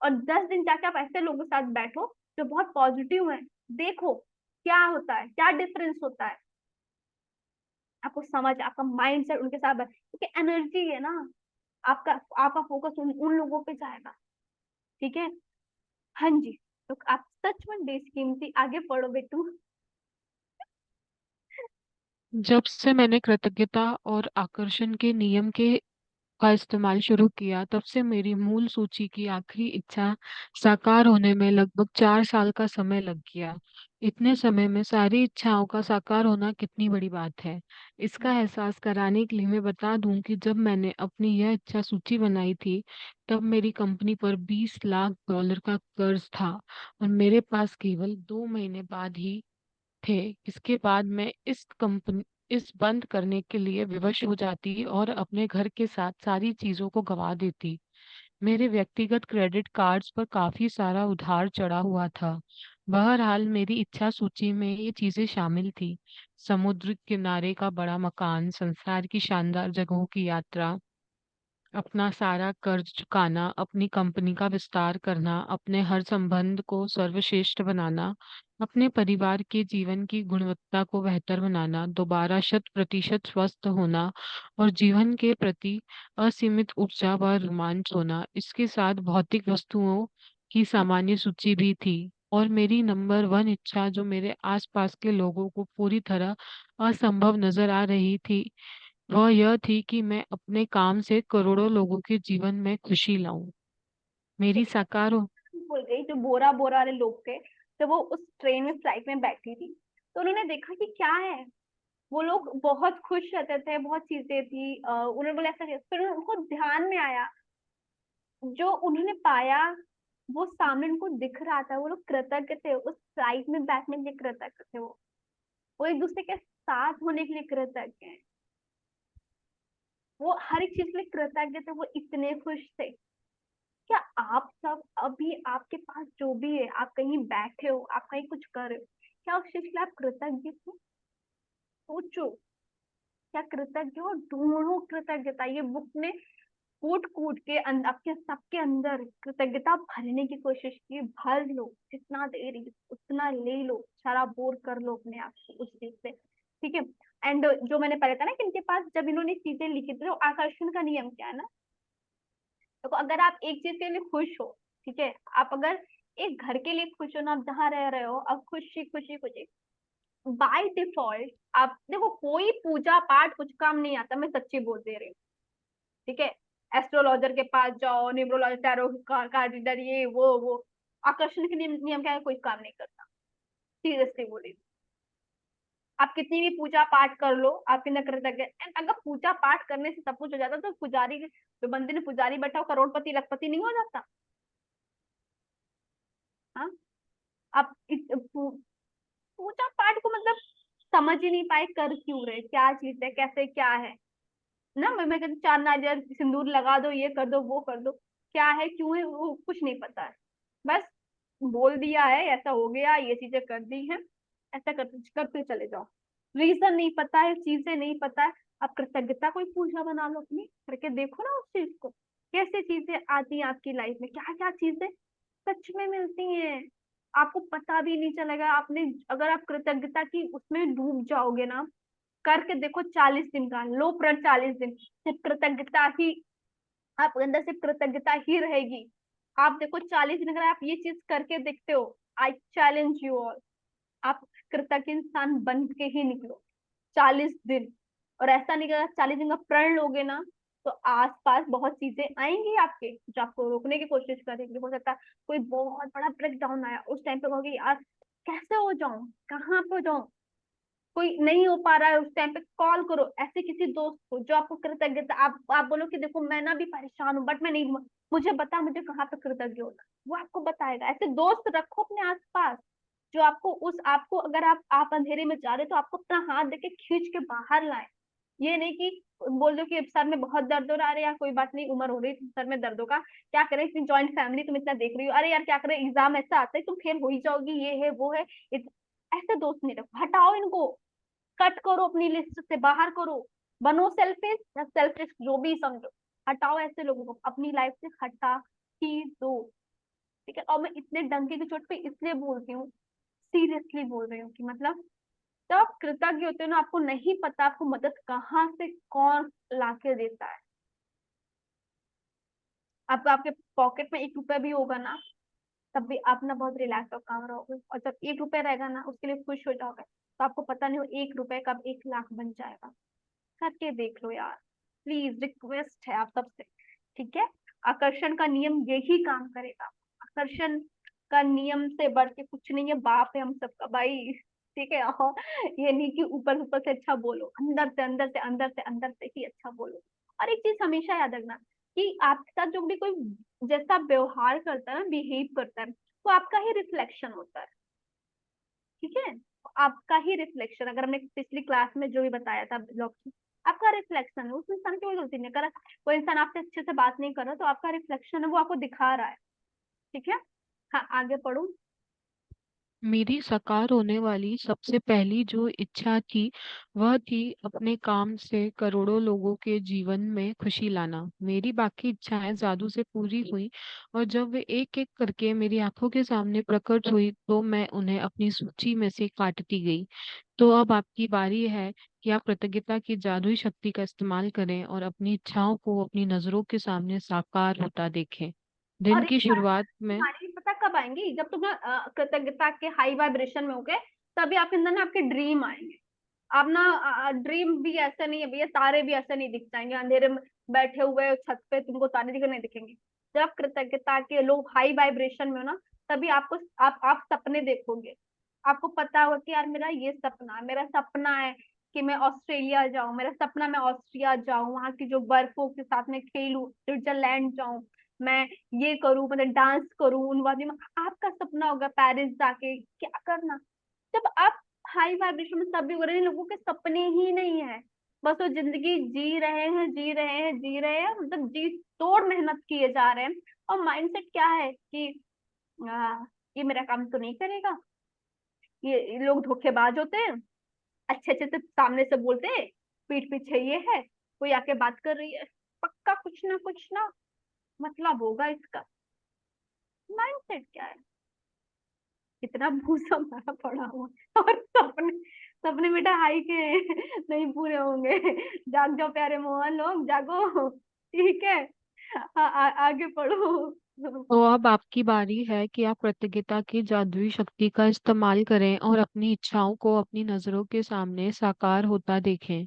और 10 दिन जाके आप ऐसे लोगों के साथ बैठो जो बहुत पॉजिटिव है, देखो क्या होता है, क्या डिफरेंस होता है। आपको समझ, आपका माइंड सेट उनके साथ क्योंकि एनर्जी है ना, आपका आपका फोकस उन लोगों पे जाएगा। ठीक है, हाँ जी, तो आप सच में बेशकीमती, आगे पढ़ो बेटू। जब से मैंने कृतज्ञता और आकर्षण के नियम के का इस्तेमाल शुरू किया, तब से मेरी मूल सूची की आखिरी इच्छा साकार होने में लगभग 4 साल का समय लग गया। इतने समय में सारी इच्छाओं का साकार होना कितनी बड़ी बात है। इसका एहसास कराने के लिए मैं बता दूं कि जब मैंने अपनी यह इच्छा सूची बनाई थी, तब मेरी कंपनी पर $20 लाख का कर्ज था और मेरे पास केवल 2 महीने बाद ही थे। इसके बाद मैं इस बंद करने के लिए विवश हो जाती और अपने घर के साथ सारी चीजों को गवा देती। मेरे व्यक्तिगत क्रेडिट कार्ड्स पर काफी सारा उधार चढ़ा हुआ था। बहरहाल मेरी इच्छा सूची में ये चीजें शामिल थी: समुद्र किनारे का बड़ा मकान, संसार की शानदार जगहों की यात्रा, अपना सारा कर्ज चुकाना, अपनी कंपनी का विस्तार करना, अपने हर संबंध को सर्वश्रेष्ठ बनाना, अपने परिवार के जीवन की गुणवत्ता को बेहतर बनाना, दोबारा 100% स्वस्थ होना और जीवन के प्रति असीमित ऊर्जा व रोमांच होना। इसके साथ भौतिक वस्तुओं की सामान्य सूची भी थी। और मेरी नंबर वन इच्छा जो मेरे आसपास के लोगों को पूरी तरह असंभव नजर आ रही थी, वह यह थी कि मैं अपने काम से करोड़ों लोगों के जीवन में खुशी लाऊं। मेरी साकार हो भूल गई, जो बोरा बोरा वाले लोग थे, जब वो उस ट्रेन में फ्लाइट में बैठी थी, तो उन्होंने देखा कि क्या है, वो लोग बहुत खुश रहते थे, बहुत चीजें थी, उन्होंने बोला ऐसा फिर उनको ध्यान में आया, जो उन्होंने पाया वो सामने उनको दिख रहा था, वो लोग कृतज्ञ थे, उस फ्लाइट में बैठने के लिए कृतज्ञ थे, वो एक दूसरे के साथ होने के लिए कृतज्ञ हैं, वो हर एक चीज के लिए कृतज्ञ थे, वो इतने खुश थे। क्या आप सब अभी आपके पास जो भी है, आप कहीं बैठे हो, आप कहीं कुछ कर रहे हो, क्या उस चीज के लिए आप कृतज्ञ हो? सोचो, क्या कृतज्ञ हो? ढूंढो कृतज्ञता, ये बुक में कूट कूट के आपके सबके अंदर कृतज्ञता भरने की कोशिश की, भर लो, जितना दे रही उतना ले लो, सारा बोर कर लो अपने आप को उस चीज से, ठीक है। एंड जो मैंने पढ़ा था ना कि इनके पास जब इन्होंने चीजें लिखी थी, तो आकर्षण का नियम क्या है ना, देखो अगर आप एक चीज के लिए खुश हो, ठीक है, आप अगर एक घर के लिए खुश हो ना, आप जहाँ रह रहे हो, अब खुशी खुशी खुशी, बाय डिफॉल्ट आप देखो, कोई पूजा पाठ कुछ काम नहीं आता, मैं सच्ची बोल दे रही हूँ, ठीक है। एस्ट्रोलॉजर के पास जाओ, न्यूमरोलॉजर, टैरो कार्ड रीडर, ये वो आकर्षण के नियम क्या है, कोई काम नहीं करता, सीरियसली बोली। आप कितनी भी पूजा पाठ कर लो, आपके अंदर कृतज्ञ, एंड अगर पूजा पाठ करने से सब कुछ हो जाता तो पुजारी, जो बंदे ने पुजारी बैठा हो, करोड़पति लखपति नहीं हो जाता? हाँ, आप पूजा पाठ को मतलब समझ ही नहीं पाए, कर क्यों रहे, क्या चीज है, कैसे क्या है ना, मैं कहती 4 नारियल सिंदूर लगा दो, ये कर दो, वो कर दो, क्या है क्यों है वो कुछ नहीं पता है, बस बोल दिया है, ऐसा हो गया, ये चीजें कर दी हैं, ऐसा करते करते चले जाओ, रीजन नहीं पता है, चीजें नहीं पता है। आप कृतज्ञता कोई पूजा बना लो अपनी, करके देखो ना उस चीज को, कैसे चीजें आती हैं आपकी लाइफ में, क्या क्या चीजें सच में मिलती हैं, आपको पता भी नहीं चलेगा। आपने अगर आप कृतज्ञता की उसमें डूब जाओगे ना, करके देखो 40 दिन का लो प्रण, 40 दिन सिर्फ कृतज्ञता ही, आप अंदर सिर्फ कृतज्ञता ही रहेगी। आप देखो 40 दिन अगर आप ये चीज करके देखते हो, आई चैलेंज यू ऑल, आप कृतज्ञ इंसान बन के ही निकलो 40 दिन। और ऐसा नहीं, अगर 40 दिन का प्रण लोगे ना, तो आसपास बहुत चीजें आएंगी आपके, जो आपको रोकने की कोशिश करेंगे, हो सकता है कोई बहुत बड़ा ब्रेक डाउन आया, उस टाइम पे कहोगे यार कैसे हो जाऊं, कहाँ पे जाऊं, कोई नहीं हो पा रहा है, उस टाइम पे कॉल करो ऐसे किसी दोस्त को जो आपको कृतज्ञता, आप बोलो कि देखो मैं ना भी परेशान हूँ, बट मैं नहीं, मुझे बता मुझे कहाँ पे कृतज्ञ होना, वो आपको बताएगा। ऐसे दोस्त रखो अपने आसपास, जो आपको उस आपको अगर आप अंधेरे में जा रहे हो, तो आपको अपना हाथ देके खींच के बाहर लाए। ये नहीं कि बोल दो कि सर में बहुत दर्द हो रहा है, अरे यार कोई बात नहीं, उम्र हो रही है सर में दर्द होगा, क्या करें, इतनी जॉइंट फैमिली तुम इतना देख रही हो, अरे यार क्या करें, एग्जाम ऐसा आता है तुम फेल हो ही जाओगी, ये है वो है। ऐसे दोस्त नहीं रखो, हटाओ इनको, कट करो अपनी लिस्ट से, बाहर करो, बनो सेल्फिश या सेल्फिश जो भी समझो, हटाओ ऐसे लोगों को अपनी लाइफ से, हटा ही दो, ठीक है। और मैं इतने डंके की चोट पे इसलिए बोलती हूँ, सीरियसली बोल रही हूँ कि मतलब जब आप कृतज्ञ होते हो ना, आपको नहीं पता आपको मदद कहाँ से कौन लाके देता है। आपको आपके पॉकेट में 1 रुपया भी होगा ना, तब भी आप ना बहुत रिलैक्स और काम रहोगे, और जब 1 रुपया रहेगा ना, उसके लिए खुश हो जाओगे, तो आपको पता नहीं हो 1 रुपए कब 1 लाख बन जाएगा। करके देख लो यार, प्लीज रिक्वेस्ट है आप सबसे, ठीक है। आकर्षण का नियम यही काम करेगा, आकर्षण का नियम से बढ़ के कुछ नहीं है, बाप है हम सबका भाई, ठीक है। और ये नहीं कि ऊपर ऊपर से अच्छा बोलो, अंदर से अंदर से अंदर से अंदर से ही अच्छा बोलो। और एक चीज हमेशा याद रखना कि आपके साथ जो भी कोई जैसा व्यवहार करता है ना, बिहेव करता है, वो आपका ही रिफ्लेक्शन होता है, ठीक है। आपका ही रिफ्लेक्शन, अगर हमने पिछली क्लास में जो भी बताया था ब्लॉग, आपका रिफ्लेक्शन है, उस इंसान की कोई गलती नहीं, अगर कोई इंसान आपसे अच्छे से बात नहीं कर रहा तो आपका रिफ्लेक्शन है, वो आपको दिखा रहा है, ठीक है। हाँ, आगे पढ़ू। मेरी साकार होने वाली सबसे पहली जो इच्छा थी, वह थी अपने काम से करोड़ों लोगों के जीवन में खुशी लाना। मेरी बाकी इच्छाएं जादू से पूरी हुई, और जब वे एक एक करके मेरी आंखों के सामने प्रकट हुई, तो मैं उन्हें अपनी सूची में से काटती गई। तो अब आपकी बारी है कि आप कृतज्ञता की जादुई शक्ति का इस्तेमाल करें और अपनी इच्छाओं को अपनी नजरों के सामने साकार होता देखें। दिन और की ये शुरुआत में कहानी पता कब आएंगी, जब तुम ना कृतज्ञता के हाई वाइब्रेशन में होगे, तभी आपके अंदर ना आपके ड्रीम आएंगे। आप ना ड्रीम भी ऐसा नहीं है भैया, तारे भी ऐसे नहीं दिख जाएंगे अंधेरे में बैठे हुए छत पे, तुमको तारे दिखने नहीं दिखेंगे। जब आप कृतज्ञता के लोग हाई वाइब्रेशन में हो ना, तभी आपको आप सपने देखोगे। आपको पता होगा कि यार मेरा ये सपना है, मेरा सपना है कि मैं ऑस्ट्रेलिया जाऊं, मेरा सपना मैं ऑस्ट्रिया जाऊं, वहां की जो बर्फों के साथ में खेलूं, स्विट्जरलैंड जाऊं, मैं ये करूं, मतलब डांस करूं उन वादियों में। आपका सपना होगा पेरिस जाके क्या करना। जब आप हाई वाइब्रेशन में, सभी हो रहे हैं, लोगों के सपने ही नहीं है, बस वो जिंदगी जी रहे हैं, जी रहे हैं, जी रहे हैं, मतलब जी तोड़ मेहनत किए जा रहे हैं। और माइंडसेट क्या है कि ये मेरा काम तो नहीं करेगा, ये लोग धोखेबाज होते हैं, अच्छे अच्छे से सामने से बोलते हैं, पीठ पीछे ये है, कोई आके बात कर रही है, पक्का कुछ ना मतलब होगा इसका। माइंडसेट क्या है, इतना भूसा मारा पड़ा हुआ है। और सपने, सपने बेटा हाई के नहीं पूरे होंगे। जाग जाओ प्यारे मोहन लोग, जागो, ठीक है। आगे पढ़ो। तो अब आपकी बारी है कि आप कृतज्ञता की जादुई शक्ति का इस्तेमाल करें और अपनी इच्छाओं को अपनी नजरों के सामने साकार होता देखें।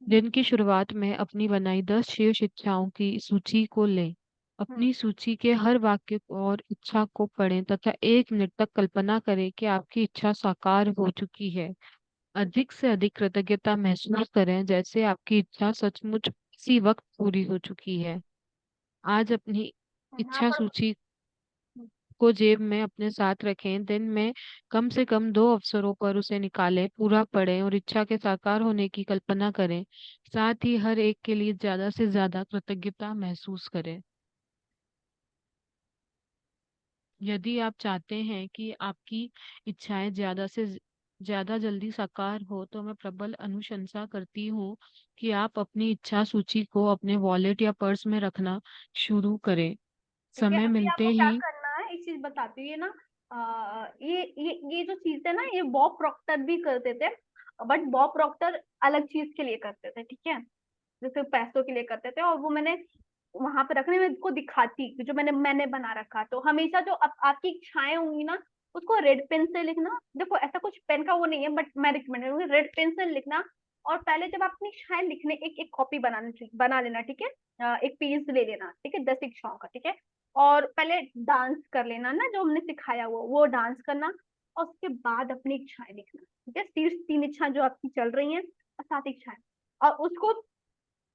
दिन की शुरुआत में अपनी बनाई 10 शीर्ष इच्छाओं की सूची को लें। हम्म, अपनी सूची के हर वाक्य और इच्छा को पढ़ें तथा 1 मिनट तक कल्पना करें कि आपकी इच्छा साकार हो चुकी है। अधिक से अधिक कृतज्ञता महसूस करें जैसे आपकी इच्छा सचमुच इसी वक्त पूरी हो चुकी है। आज अपनी हाँ इच्छा पढ़ो। सूची को जेब में अपने साथ रखें। दिन में कम से कम 2 अवसरों पर उसे निकालें, पूरा पढ़ें और इच्छा के साकार होने की कल्पना करें। साथ ही हर एक के लिए ज्यादा से ज्यादा कृतज्ञता महसूस करें। यदि आप चाहते हैं कि आपकी इच्छाएं ज्यादा से ज्यादा जल्दी साकार हो, तो मैं प्रबल अनुशंसा करती हूँ कि आप अपनी इच्छा सूची को अपने वॉलेट या पर्स में रखना शुरू करें। ठीक है, समय अभी मिलते आपको क्या ही करना है, एक चीज बताती हूँ। ये ना ये जो चीज है ना, ये बॉब प्रॉक्टर भी करते थे, बट बॉब प्रॉक्टर अलग चीज के लिए करते थे, ठीक है। जैसे पैसों के लिए करते थे, और वो मैंने वहां पे रखने में को दिखाती कि जो मैंने मैंने बना रखा। तो हमेशा जो आपकी इच्छाएं होंगी ना, उसको रेड पेन से लिखना। देखो ऐसा कुछ पेन का वो नहीं है, बट मैं रिकमेंड करूंगी रेड पेन से लिखना। और पहले जब आप अपनी इच्छाएं लिखने, एक एक कॉपी बना लेना, ठीक है। एक पेज ले लेना, ठीक है, 10 इच्छाओं का, ठीक है। और पहले डांस कर लेना ना, जो हमने सिखाया हुआ वो डांस करना। और उसके बाद अपनी इच्छाएं लिखना, ठीक है, शीर्ष 3 इच्छाएं जो आपकी चल रही हैं, और 7 इच्छाएं। और उसको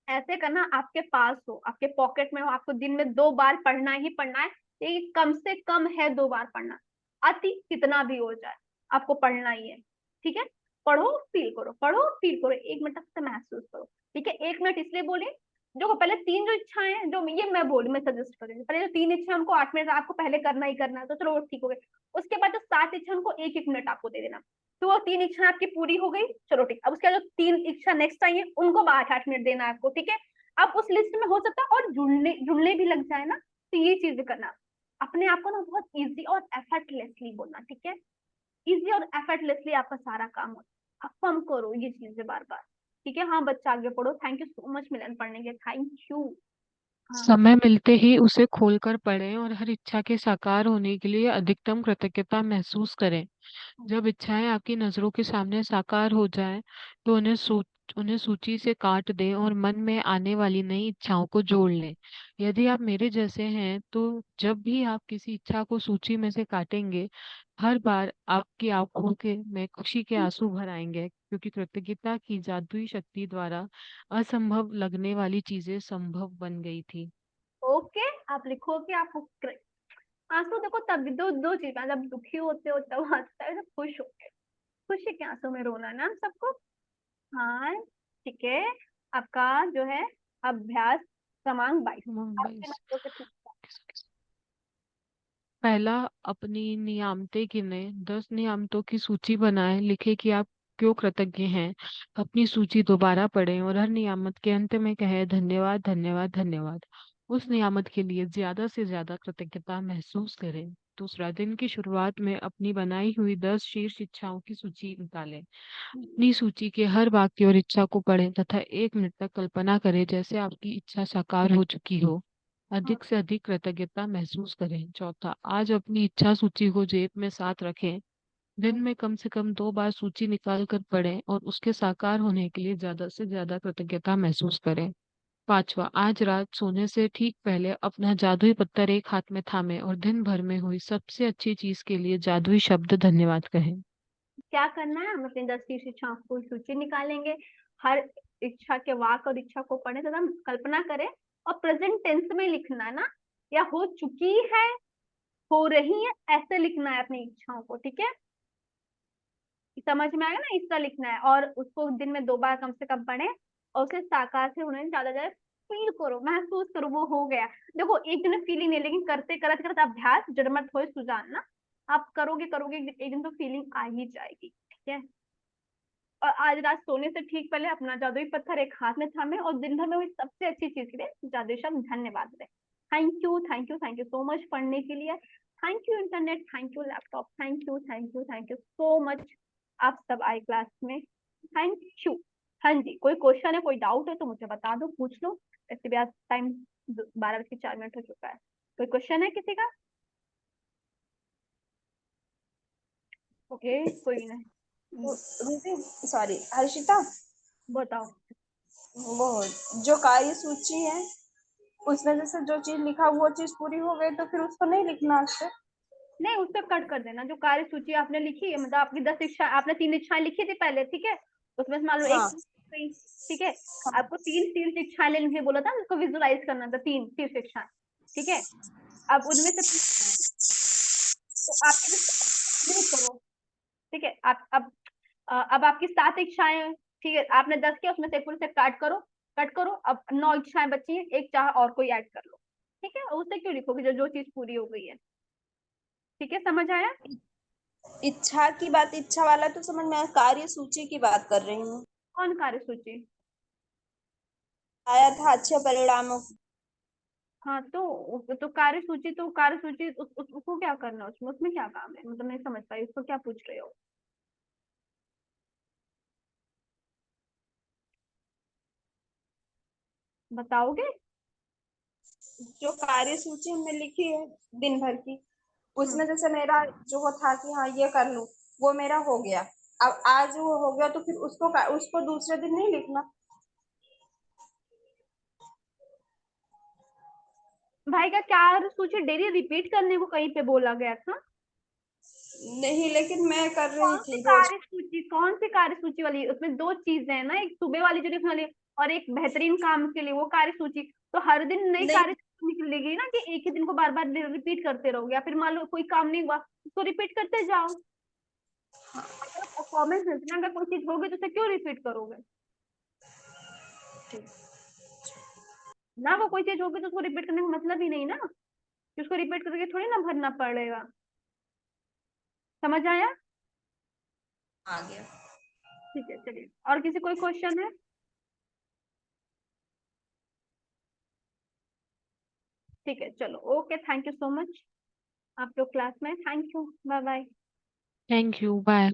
ऐसे करना आपके पास हो, आपके पॉकेट में हो, आपको दिन में 2 बार पढ़ना ही पढ़ना है। ये कम से कम है 2 बार पढ़ना, अति कितना भी हो जाए, आपको पढ़ना ही है, ठीक है। पढ़ो फील करो, पढ़ो फील करो, 1 मिनट तक से महसूस करो, ठीक है। 1 मिनट इसलिए बोले, जो पहले 3 जो इच्छाएं हैं, जो ये मैं बोली, मैं सजेस्ट करूंगी, पहले जो 3 इच्छाएं उनको 8 मिनट आपको पहले करना ही करना है, तो चलो वो ठीक हो गए। उसके बाद जो 7 इच्छा उनको 1 1 मिनट आपको दे देना। तो वो 3 इच्छा आपकी पूरी हो गई, चलो ठीक। अब उसके बाद जो 3 इच्छा नेक्स्ट आई है, उनको 8 8 मिनट देना है आपको, ठीक है। अब उस लिस्ट में हो सकता है और जुड़ने जुड़ने भी लग जाए ना, तो ये चीज करना। अपने आप को ना बहुत इजी और एफर्टलेसली बोलना, ठीक है। इजी और एफर्टलेसली आपका सारा काम हो, अफर्म करो ये चीजें बार बार, ठीक है। हाँ बच्चा आगे पढ़ो, थैंक यू सो मच मिलन पढ़ने के, थैंक यू। हाँ। समय मिलते ही उसे खोलकर पढ़ें और हर इच्छा के साकार होने के लिए अधिकतम कृतज्ञता महसूस करें। जब इच्छाएं आपकी नजरों के सामने साकार हो जाएं, तो उन्हें सूची से काट दें और मन में आने वाली नई इच्छाओं को जोड़ लें। यदि आप मेरे जैसे हैं, तो जब भी आप किसी इच्छा को सूची में से काटेंगे, हर बार आपकी आंखों के में खुशी के आंसू भर आएंगे, क्योंकि कृतज्ञता की जादुई शक्ति द्वारा असंभव लगने वाली चीजें संभव बन गई थी। ओके, आप लिखो कि आप आंसू देखो तब दो दो चीज, जब दुखी होते हो तब आता है, जब खुश होते, खुशी के आंसू में रोना ना हम सबको। हाँ, ठीक है। आपका जो है अभ्यास क्रमांक 22, मुंबई आपके नंबरों के ठीक। पहला, अपनी नियामतें गिनें। 10 नियामतों की सूची बनाएं। लिखें कि आप क्यों कृतज्ञ हैं। अपनी सूची दोबारा पढ़ें और हर नियामत के अंत में कहें धन्यवाद धन्यवाद धन्यवाद। उस नियामत के लिए ज्यादा से ज्यादा कृतज्ञता महसूस करें। दूसरा, दिन की शुरुआत में अपनी बनाई हुई 10 शीर्ष इच्छाओं की सूची निकालें। अपनी सूची के हर वाक्य और इच्छा को पढ़ें तथा 1 मिनट तक कल्पना करें जैसे आपकी इच्छा साकार हो चुकी हो। अधिक से अधिक कृतज्ञता महसूस करें। चौथा, आज अपनी इच्छा सूची को जेब में साथ रखें। दिन में कम से कम 2 बार सूची निकाल कर पढ़ें और उसके साकार होने के लिए ज्यादा से ज्यादा कृतज्ञता महसूस करें। पांचवा, आज रात सोने से ठीक पहले अपना जादुई पत्थर एक हाथ में थामे और दिन भर में हुई सबसे अच्छी चीज के लिए जादुई शब्द धन्यवाद कहें। क्या करना है, हम अपनी 10-30 इच्छाओं की सूची निकालेंगे, हर इच्छा के वाक और इच्छा को पढ़े तथा कल्पना करें और प्रेजेंट टेंस में लिखना है ना, या हो चुकी है, हो रही है, ऐसे लिखना है अपनी इच्छाओं को, ठीक है। समझ में आएगा ना, इस तरह लिखना है और उसको दिन में 2 बार कम से कम पढ़े और उसे साकार से होने ज्यादा ज्यादा फील करो, महसूस करो वो हो गया। देखो एक दिन फीलिंग नहीं, लेकिन करते करते करते अभ्यास, जड़मत हो सुजान ना, आप करोगे करोगे एक दिन तो फीलिंग आ ही जाएगी, ठीक है। और आज रात सोने से ठीक पहले अपना जादुई पत्थर एक हाथ में थामे और दिन भर में हुई सबसे अच्छी चीज के लिए जादुई शब्द धन्यवाद दें। Thank you thank you thank you so much पढ़ने के लिए। Thank you internet, thank you laptop, thank you so much. आप सब आए क्लास में, थैंक यू। हाँ जी, कोई क्वेश्चन है, कोई डाउट है तो मुझे बता दो, पूछ लो। ऐसे भी आज टाइम 12:04 हो चुका है। कोई क्वेश्चन है किसी का? ओके, कोई नहीं, रूबी, सॉरी हर्षिता, बताओ। वो जो कार्य सूची है उसमें जैसे जो चीज लिखा वो चीज पूरी हो गई तो फिर उसको नहीं लिखना उससे? नहीं, उस पर कट कर देना। जो कार्य सूची आपने लिखी है, मतलब आपकी 10 इच्छा, आपने 3 इच्छाएं लिखी थी पहले, ठीक है, उसमें से मान लो एक हाँ गई, ठीक है। हाँ आपको तीन तीन इच्छाएं लेने बोला था, उसको विजुलाइज करना था, तीन तीन इच्छाएं, ठीक है। अब उनमें से तो आपके ग्रुप करो, ठीक है। आप अब आपकी 7 इच्छाएं, ठीक है, आपने 10 किया, उसमें से पूरे से काट करो, कट करो। अब 9 इच्छाएं बची हैं, एक चाह और कोई ऐड कर लो, ठीक है। और उससे क्यों लिखोगे जो जो चीज पूरी हो गई है, ठीक है, समझ आया? इच्छा की बात, इच्छा वाला तो समझ में आया, कार्य सूची की बात कर रही हूँ। कौन कार्य सूची? आया था अच्छे परिणामों। हाँ तो कार्य सूची, तो कार्य सूची उसको क्या करना है, उसमें उसमें क्या काम है, मतलब नहीं समझ पाई, उसको क्या पूछ रहे हो? बताओगे? जो कार्य सूची हमने लिखी है दिन भर की, हम्म, उसमें जैसे मेरा जो था कि हाँ ये कर लूं, वो मेरा हो गया। अब आज वो हो गया तो फिर उसको दूसरे दिन नहीं लिखना? भाई का कार्य सूची डेली रिपीट करने को कहीं पे बोला गया था? नहीं, लेकिन मैं कर रही कौन सी थी रोज। कार्य सूची, कौन सी कार्य सूची वाली? उसमें दो चीजें हैं ना, एक सुबह वाली जो लिखने वाली और एक बेहतरीन काम के लिए वो कार्य सूची। तो हर दिन नई नहीं, कार्य सूची निकलेगी ना, कि एक ही दिन को बार बार रिपीट करते रहोगे, या फिर मान लो कोई काम नहीं हुआ उसको रिपीट करते जाओ। अगर परफॉर्मेंस मिलती ना, अगर कोई चीज होगी तो उसे क्यों रिपीट करोगे? ना वो कोई चीज होगी तो उसको रिपीट करने का मतलब ही नहीं ना, कि उसको रिपीट करके थोड़ी ना भरना पड़ेगा। समझ आया? आ गया। ठीक है, चलिए, और किसी कोई क्वेश्चन है? ठीक है, चलो, okay, thank you so much. आप लोग क्लास में, thank you, bye bye. Thank you, bye.